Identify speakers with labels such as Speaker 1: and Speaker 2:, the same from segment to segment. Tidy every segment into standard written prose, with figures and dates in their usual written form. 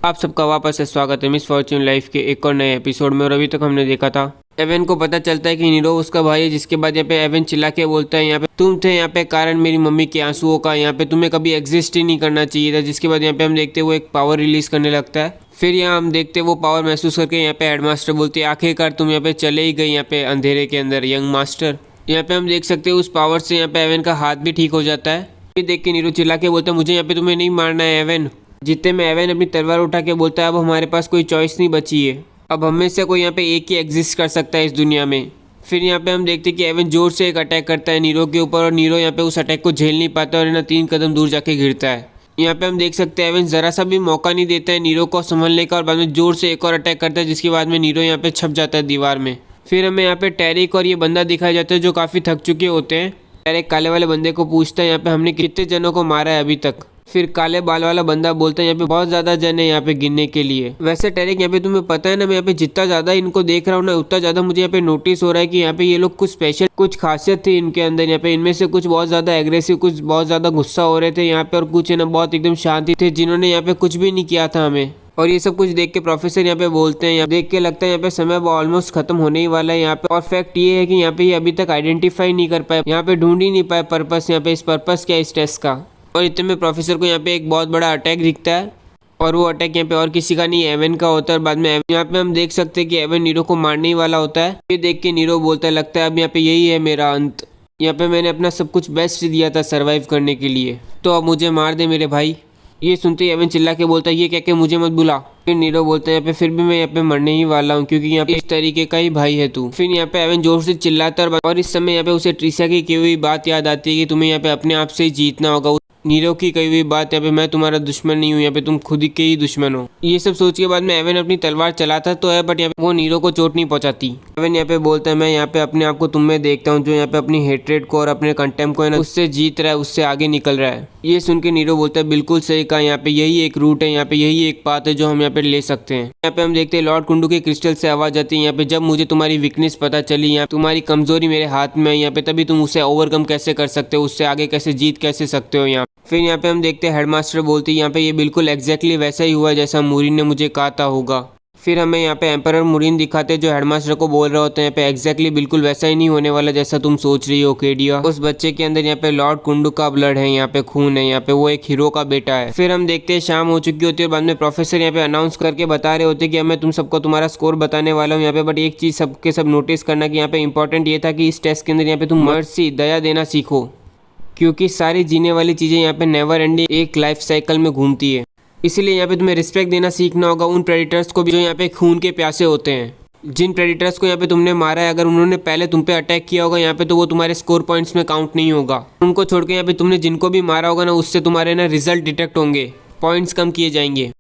Speaker 1: आप सबका वापस से स्वागत है मिस फॉर्च्यून लाइफ के एक और नए एपिसोड में। और अभी तक हमने देखा था एवन को पता चलता है कि नीरो उसका भाई है, जिसके बाद यहाँ पे एवन चिल्ला के बोलता है यहाँ पे तुम थे यहाँ पे कारण मेरी मम्मी के आंसुओं का, यहाँ पे तुम्हें कभी एग्जिस्ट ही नहीं करना चाहिए था। जिसके बाद यहाँ पे हम देखते हैं वो एक पावर रिलीज करने लगता है। फिर यहाँ हम देखते हैं वो पावर महसूस करके यहाँ पे हेडमास्टर बोलती है आखिरकार तुम यहाँ पे चले ही गई यहाँ पे अंधेरे के अंदर यंग मास्टर। यहाँ पे हम देख सकते हैं उस पावर से यहाँ पे एवन का हाथ भी ठीक हो जाता है। फिर देख के नीरो चिल्ला के बोलता है मुझे यहाँ पे तुम्हें नहीं मारना है एवन। जितने में एवन अपनी तलवार उठा के बोलता है अब हमारे पास कोई चॉइस नहीं बची है, अब हम में से कोई यहाँ पे एक ही एग्जिस्ट कर सकता है इस दुनिया में। फिर यहाँ पे हम देखते हैं कि एवन जोर से एक अटैक करता है नीरो के ऊपर और नीरो यहाँ पे उस अटैक को झेल नहीं पाता और ना 3 कदम दूर जाके गिरता है। यहाँ पे हम देख सकते हैं एवन जरा सा भी मौका नहीं देता है नीरो को संभलने का और बाद में जोर से एक और अटैक करता है, जिसके बाद में नीरो यहाँ पे छप जाता है दीवार में। फिर हमें यहाँ पे टैरिक और ये बंदा दिखाया जाता है जो काफ़ी थक चुके होते हैं। टैरिक काले वाले बंदे को पूछता है यहाँ पे हमने कितने जनों को मारा है अभी तक। फिर काले बाल वाला बंदा बोलता है यहाँ पे बहुत ज़्यादा जन है यहाँ पे गिनने के लिए। वैसे टैरिक यहाँ पे तुम्हें पता है ना, मैं यहाँ पे जितना ज़्यादा इनको देख रहा हूँ ना उतना ज़्यादा मुझे यहाँ पे नोटिस हो रहा है कि यहाँ पे ये लोग कुछ स्पेशल कुछ खासियत थी इनके अंदर। यहाँ पे इनमें से कुछ बहुत ज़्यादा एग्रेसिव, कुछ बहुत ज़्यादा गुस्सा हो रहे थे यहाँ पे और कुछ है ना बहुत एकदम शांति थे जिन्होंने यहाँ पे कुछ भी नहीं किया था हमें। और ये सब कुछ देख के प्रोफेसर यहाँ पे बोलते हैं, यहाँ देख के लगता है यहाँ पे समय ऑलमोस्ट खत्म होने ही वाला है यहाँ पे। और फैक्ट ये है कि यहाँ पे ये अभी तक आइडेंटिफाई नहीं कर पाए, यहाँ पे ढूंढ ही नहीं पाए पर्पस, यहाँ पे इस पर्पस क्या इस टेस्ट का। और इतने में प्रोफेसर को यहाँ पे एक बहुत बड़ा अटैक दिखता है और वो अटैक यहाँ पे और किसी का नहीं एवन का होता है। और बाद में यहाँ पे हम देख सकते हैं कि एवन नीरो को मारने ही वाला होता है। ये देख के नीरो बोलता है लगता है अब यहाँ पे यही है मेरा अंत, यहाँ पे मैंने अपना सब कुछ बेस्ट दिया था सर्वाइव करने के लिए, तो अब मुझे मार दे मेरे भाई। ये सुनते ही एवन चिल्ला के बोलता है ये कह के मुझे मत बुला। फिर नीरो बोलता है यहाँ पे फिर भी मैं यहाँ पे मरने ही वाला हूँ क्योंकि यहाँ पे इस तरीके का ही भाई है तू। फिर यहाँ पे एवन जोर से चिल्लाता है और इस समय यहाँ पे उसे ट्रिसा की हुई बात याद आती है कि तुम्हें यहाँ पे अपने आप से ही जीतना होगा। नीरो की कही हुई बात यहाँ पे मैं तुम्हारा दुश्मन नहीं हूँ, यहाँ पे तुम खुद ही के ही दुश्मन हो। ये सब सोच के बाद में एवन अपनी तलवार चलाता तो है बट यहाँ पे वो नीरो को चोट नहीं पहुंचाती। एवन यहाँ पे बोलता है मैं यहाँ पे अपने आप को तुम में देखता हूँ जो यहाँ पे अपनी हेट्रेड को और अपने कंटेम्प को है ना उससे जीत रहा है, उससे आगे निकल रहा है। ये सुन के नीरो बोलता है बिल्कुल सही कहा, यहाँ पे यही एक रूट है, यहाँ पे यही एक पाथ है जो हम यहाँ पे ले सकते हैं। यहाँ पे हम देखते हैं लॉर्ड कुंडू के क्रिस्टल से आवाज आती है यहाँ पे जब मुझे तुम्हारी वीकनेस पता चली, यहाँ तुम्हारी कमजोरी मेरे हाथ में है, यहाँ पे तभी तुम उसे ओवरकम कैसे कर सकते हो, उससे आगे कैसे जीत कैसे सकते हो यहाँ। फिर यहाँ पे हम देखते हैं हेडमास्टर बोलती है यहाँ पे ये बिल्कुल एग्जैक्टली वैसा ही हुआ जैसा मूरिन ने मुझे कहा था होगा। फिर हमें यहाँ पे एम्परर मूरिन दिखाते हैं जो हेडमास्टर को बोल रहे होते हैं यहाँ पे एग्जैक्टली बिल्कुल वैसा ही नहीं होने वाला जैसा तुम सोच रही हो केडिया। उस बच्चे के अंदर यहाँ पे लॉर्ड कुंडू का ब्लड है, यहाँ पे खून है, यहाँ पे वो एक हीरो का बेटा है। फिर हम देखते हैं शाम हो चुकी होती है और बाद में प्रोफेसर यहाँ पे अनाउंस करके बता रहे होते कि अब मैं तुम सबको तुम्हारा स्कोर बताने वाला हूँ यहाँ पे। बट एक चीज सबके सब नोटिस करना कि यहाँ पे इंपॉर्टेंट ये था कि इस टेस्ट के अंदर यहाँ पे तुम मर्सी दया देना सीखो, क्योंकि सारी जीने वाली चीज़ें यहाँ पे नेवर एंडिंग एक लाइफ साइकिल में घूमती है। इसीलिए यहाँ पे तुम्हें रिस्पेक्ट देना सीखना होगा उन प्रेडिटर्स को भी जो यहाँ पे खून के प्यासे होते हैं। जिन प्रेडिटर्स को यहाँ पे तुमने मारा है अगर उन्होंने पहले तुम पे अटैक किया होगा यहाँ पे तो वो तुम्हारे स्कोर पॉइंट्स में काउंट नहीं होगा। उनको छोड़ के यहाँ पे तुमने जिनको भी मारा होगा ना उससे तुम्हारे ना रिजल्ट डिटेक्ट होंगे, पॉइंट्स कम किए जाएंगे।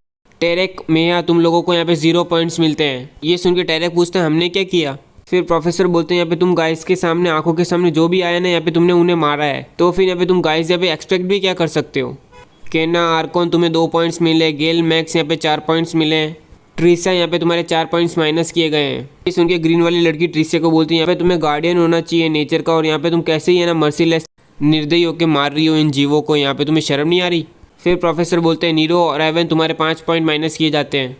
Speaker 1: टेरेक मेया तुम लोगों को यहाँ पे 0 पॉइंट्स मिलते हैं। ये सुन के टेरेक पूछते हैं हमने क्या किया। फिर प्रोफेसर बोलते हैं यहाँ पे तुम गाइस के सामने आंखों के सामने जो भी आया ना यहाँ पे तुमने उन्हें मारा है, तो फिर यहाँ पे तुम गाइस यहाँ पे एक्सपेक्ट भी क्या कर सकते हो। केना आर्कोन तुम्हें 2 पॉइंट्स मिले, गेल मैक्स यहाँ पे 4 पॉइंट्स मिले, ट्रीसा यहाँ पे तुम्हारे 4 पॉइंट्स माइनस किए गए हैं। इस उनके ग्रीन वाली लड़की ट्रीसा को बोलती है यहाँ पे तुम्हें गार्डियन होना चाहिए नेचर का और यहाँ पे तुम कैसे ही है ना मर्सीलेस निर्दयी होकर मार रही हो इन जीवों को, यहाँ पे तुम्हें शर्म नहीं आ रही। फिर प्रोफेसर बोलते हैं नीरो और एवन तुम्हारे 5 पॉइंट माइनस किए जाते हैं।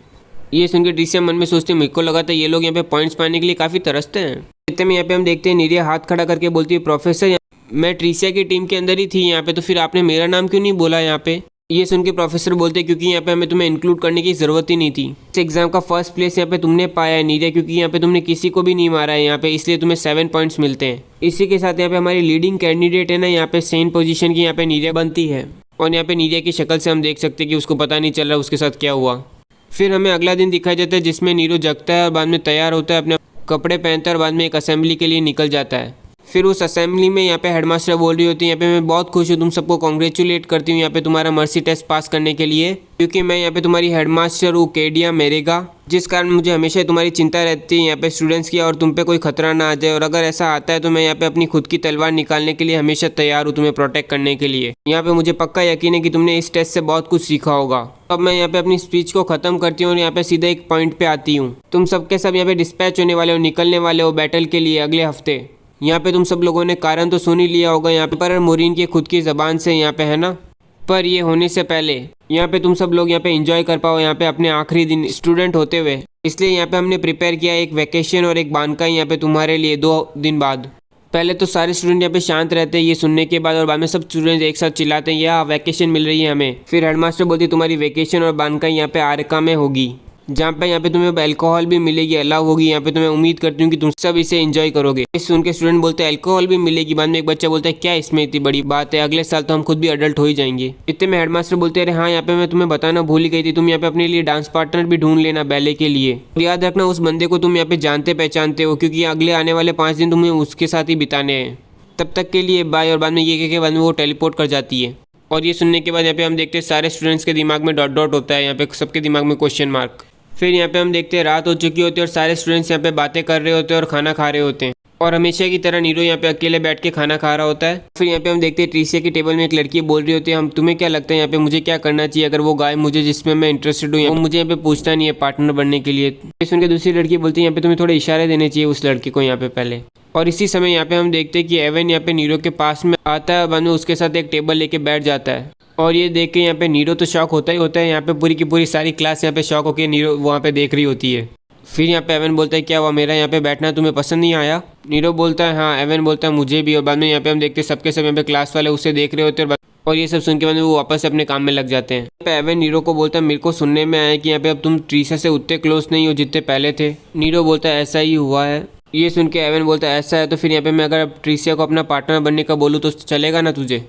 Speaker 1: ये सुन के ट्रीसिया मन में सोचते हैं मुझको लगा था ये लोग यहाँ पे पॉइंट्स पाने के लिए काफ़ी तरसते हैं। इतने में यहाँ पे हम देखते हैं नीरिया हाथ खड़ा करके बोलती है प्रोफेसर मैं ट्रीसिया की टीम के अंदर ही थी यहाँ पे, तो फिर आपने मेरा नाम क्यों नहीं बोला यहाँ पे। ये सुन के प्रोफेसर बोलते हैं क्योंकि यहाँ पे हमें तुम्हें इंक्लूड करने की ज़रूरत ही नहीं थी। इस एग्जाम का फर्स्ट प्लेस यहाँ पे तुमने पाया है नीरिया, क्योंकि यहाँ पे तुमने किसी को भी नहीं मारा है यहाँ पे, इसलिए तुम्हें 7 पॉइंट्स मिलते हैं। इसी के साथ यहाँ पे हमारी लीडिंग कैंडिडेट है ना यहाँ पे सेंट पोजीशन की यहाँ पे नीरिया बनती है। और यहाँ पे नीरिया की शक्ल से हम देख सकते हैं कि उसको पता नहीं चल रहा उसके साथ क्या हुआ। फिर हमें अगला दिन दिखाया जाता है जिसमें नीरो जगता है और बाद में तैयार होता है, अपने कपड़े पहनता है और बाद में एक असेंबली के लिए निकल जाता है। फिर उस असेंबली में यहाँ पे हेडमास्टर बोल रही होती है यहाँ पे मैं बहुत खुश हूँ, तुम सबको कॉन्ग्रेचुलेट करती हूँ यहाँ पे तुम्हारा मर्सी टेस्ट पास करने के लिए, क्योंकि मैं यहाँ पे तुम्हारी हेडमास्टर हूँ केडिया मेरेगा, जिस कारण मुझे हमेशा तुम्हारी चिंता रहती है यहाँ पे स्टूडेंट्स की और तुम पे कोई खतरा ना आ जाए, और अगर ऐसा आता है तो मैं यहाँ पे अपनी खुद की तलवार निकालने के लिए हमेशा तैयार हूँ तुम्हें प्रोटेक्ट करने के लिए। यहाँ पे मुझे पक्का यकीन है कि तुमने इस टेस्ट से बहुत कुछ सीखा होगा। अब मैं यहाँ पे अपनी स्पीच को खत्म करती हूँ और यहाँ पे सीधा एक पॉइंट पे आती हूँ। तुम सबके सब यहाँ पे डिस्पैच होने वाले हो, निकलने वाले हो बैटल के लिए अगले हफ्ते। यहाँ पे तुम सब लोगों ने कारण तो सुन ही लिया होगा यहाँ पे पर मूरिन की खुद की ज़बान से यहाँ पे है ना। पर ये होने से पहले यहाँ पे तुम सब लोग यहाँ पे एंजॉय कर पाओ यहाँ पे अपने आखिरी दिन स्टूडेंट होते हुए, इसलिए यहाँ पे हमने प्रिपेयर किया एक वैकेशन और एक बानका यहाँ पे तुम्हारे लिए 2 दिन बाद। पहले तो सारे स्टूडेंट यहाँ पे शांत रहते हैं ये सुनने के बाद, और बाद में सब स्टूडेंट एक साथ चिल्लाते हैं या वैकेशन मिल रही है हमें। फिर हेडमास्टर बोलती है तुम्हारी वैकेशन और बानका यहाँ पे आरका में होगी, जहाँ पे यहाँ पे तुम्हें अल्कोहल भी मिलेगी, अलाउ होगी यहाँ पे। तो मैं उम्मीद करती हूँ कि तुम सब इसे एंजॉय करोगे। इस सुन के स्टूडेंट बोलते हैं अल्कोहल भी मिलेगी। बाद में एक बच्चा बोलता है क्या इसमें इतनी बड़ी बात है, अगले साल तो हम खुद भी अडल्ट हो ही जाएंगे। इतने में हेडमास्टर बोलते हैं अरे हाँ यहाँ पे मैं तुम्हें बताना भूल ही गई थी, तुम यहाँ पे अपने लिए डांस पार्टनर भी ढूंढ लेना बैले के लिए। याद रखना उस बंदे को तुम यहाँ पे जानते पहचानते हो, क्योंकि अगले आने वाले 5 दिन तुम्हें उसके साथ ही बिताने हैं। तब तक के लिए बाय। और बाद में ये कह के बाद में वो टेलीपोर्ट कर जाती है। और ये सुनने के बाद यहाँ पे हम देखते हैं सारे स्टूडेंट्स के दिमाग में डॉट डॉट होता है, यहाँ पे सबके दिमाग में क्वेश्चन मार्क। फिर यहाँ पे हम देखते हैं रात हो चुकी होती है और सारे स्टूडेंट्स यहाँ पे बातें कर रहे होते हैं और खाना खा रहे होते हैं, और हमेशा की तरह नीरो यहाँ पे अकेले बैठ के खाना खा रहा होता है। फिर यहाँ पे हम देखते हैं ट्रीसिया की टेबल में एक लड़की बोल रही होती है हम तुम्हें क्या लगता है यहाँ पे मुझे क्या करना चाहिए अगर वो गाय मुझे जिसमें मैं इंटरेस्टेड हूँ वो मुझे यहाँ पे पूछता नहीं है पार्टनर बनने के लिए। सुन के दूसरी लड़की बोलती है यहाँ पे तुम्हें थोड़े इशारे देने चाहिए उस लड़के को यहाँ पे पहले। और इसी समय यहाँ पे हम देखते हैं कि एवन यहाँ पे नीरो के पास में आता है, बाद में उसके साथ एक टेबल लेके बैठ जाता है। और ये देख के यहाँ पे नीरो तो शॉक होता ही होता है, यहाँ पे पूरी की पूरी सारी क्लास यहाँ पे शॉक होकर नीरो वहाँ पे देख रही होती है। फिर यहाँ पे एवन बोलता है क्या हुआ मेरा यहाँ पे बैठना तुम्हें पसंद नहीं आया। नीरो बोलता है हाँ। एवन बोलता है मुझे भी। और बाद में यहाँ पे हम देखते हैं सबके सब यहाँ पे क्लास वाले उसे देख रहे होते हैं, और ये सब सुन के बाद में वो वापस अपने काम में लग जाते हैं। यहाँ पे एवन नीरो को बोलता है मेरे को सुनने में आया कि यहाँ पे अब तुम ट्रीसा से उतने क्लोज नहीं हो जितने पहले थे। नीरो बोलता है ऐसा ही हुआ है। ये सुन के एवन बोलता है ऐसा है तो फिर यहाँ पे मैं अगर ट्रीसिया को अपना पार्टनर बनने का बोलूँ तो चलेगा ना तुझे।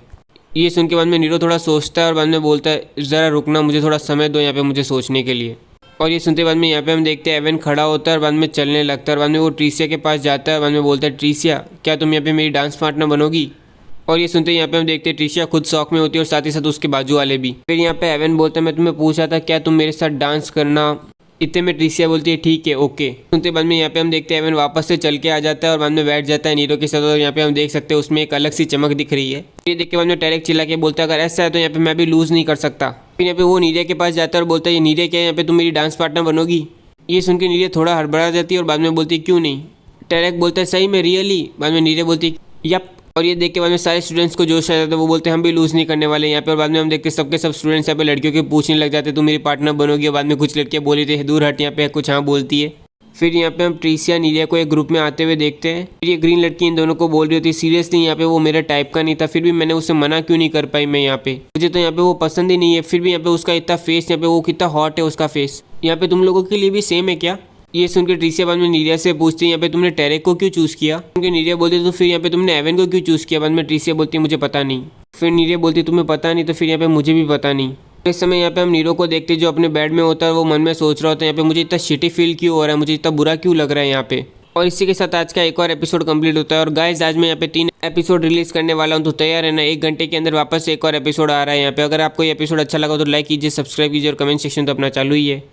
Speaker 1: ये सुन के बाद में नीरो थोड़ा सोचता है और बाद में बोलता है ज़रा रुकना मुझे थोड़ा समय दो यहाँ पे मुझे सोचने के लिए। और ये सुनते बाद में यहाँ पे हम देखते हैं एवन खड़ा होता है और बाद में चलने लगता है, और बाद में वो ट्रीसिया के पास जाता है। बाद में बोलता है ट्रीसिया क्या तुम यहाँ पे मेरी डांस पार्टनर बनोगी। और ये सुनते यहाँ पे हम देखते हैं ट्रीसिया खुद शौक में होती है और साथ ही साथ उसके बाजू वाले भी। फिर यहाँ पे एवन बोलता है मैं तुम्हें पूछा था क्या तुम मेरे साथ डांस करना। इतने में ट्रीसिया बोलती है ठीक है ओके। सुनते बाद में यहाँ पे हम देखते हैं एवन वापस से चल के आ जाता है और बाद में बैठ जाता है नीरो के साथ, और यहाँ पे हम देख सकते हैं उसमें एक अलग सी चमक दिख रही है। ये देख के बाद में टेरेक चिल्ला के बोलता है अगर ऐसा है तो यहाँ पे मैं भी लूज नहीं कर सकता। फिर यहाँ पे वो नीरिया के पास जाता है और बोलता है ये नीरिया क्या है यहाँ पे तुम मेरी डांस पार्टनर बनोगी। ये सुन के नीरिया थोड़ा हड़बड़ा जाती है और बाद में बोलती है क्यों नहीं। टेरेक बोलता है सही में रियली। बाद में नीरिया बोलती है यप। और ये देख के बाद में सारे स्टूडेंट्स को जोश आ जाता है, वो बोलते हैं हम भी लूज़ नहीं करने वाले यहाँ पे। और बाद में हम देखते हैं सबके सब स्टूडेंट्स यहाँ पे लड़कियों के पूछने लग जाते हैं तुम मेरी पार्टनर बनोगी। और बाद में कुछ लड़कियाँ बोली थी दूर हट यहाँ पे कुछ हाँ बोलती है। फिर यहाँ पे हम ट्रीसिया नीरिया को एक ग्रुप में आते हुए देखते हैं। फिर ये ग्रीन लड़की इन दोनों को बोल रही होती है सीरियसली यहाँ पे वो मेरे टाइप का नहीं था, फिर भी मैंने उससे मना क्यों नहीं कर पाई। मैं यहाँ पे मुझे तो यहाँ पे वो पसंद ही नहीं है, फिर भी यहाँ पे उसका इतना फेस यहाँ पे वो कितना हॉट है उसका फेस। यहाँ पे तुम लोगों के लिए भी सेम है क्या। ये सुनकर ट्रीसिया बाद में नीरिया से पूछती है यहाँ पे तुमने टेरेक को क्यों चूज़ किया। उनके नीरिया बोलती तो फिर यहाँ पे तुमने एवन को क्यों चूज़ किया। बाद में ट्रीसिया बोलती है मुझे पता नहीं। फिर नीरिया बोलती तुम्हें पता नहीं तो फिर यहाँ पे मुझे भी पता नहीं। इस समय यहाँ पे हम नीरो को देखते जो अपने बेड में होता है, वो मन में सोच रहा होता है यहाँ पे मुझे इतना शिटी फील क्यों हो रहा है, मुझे इतना बुरा क्यों लग रहा है यहाँ पे। और इसी के साथ आज का एक और एपिसोड कंप्लीट होता है। और गाइस आज मैं यहाँ पे 3 एपिसोड रिलीज करने वाला हूँ, तो तैयार है ना 1 घंटे के अंदर वापस एक और एपिसोड आ रहा है यहाँ पे। अगर आपको ये एपिसोड अच्छा लगा तो लाइक कीजिए, सब्सक्राइब कीजिए और कमेंट सेक्शन तो अपना चालू ही है।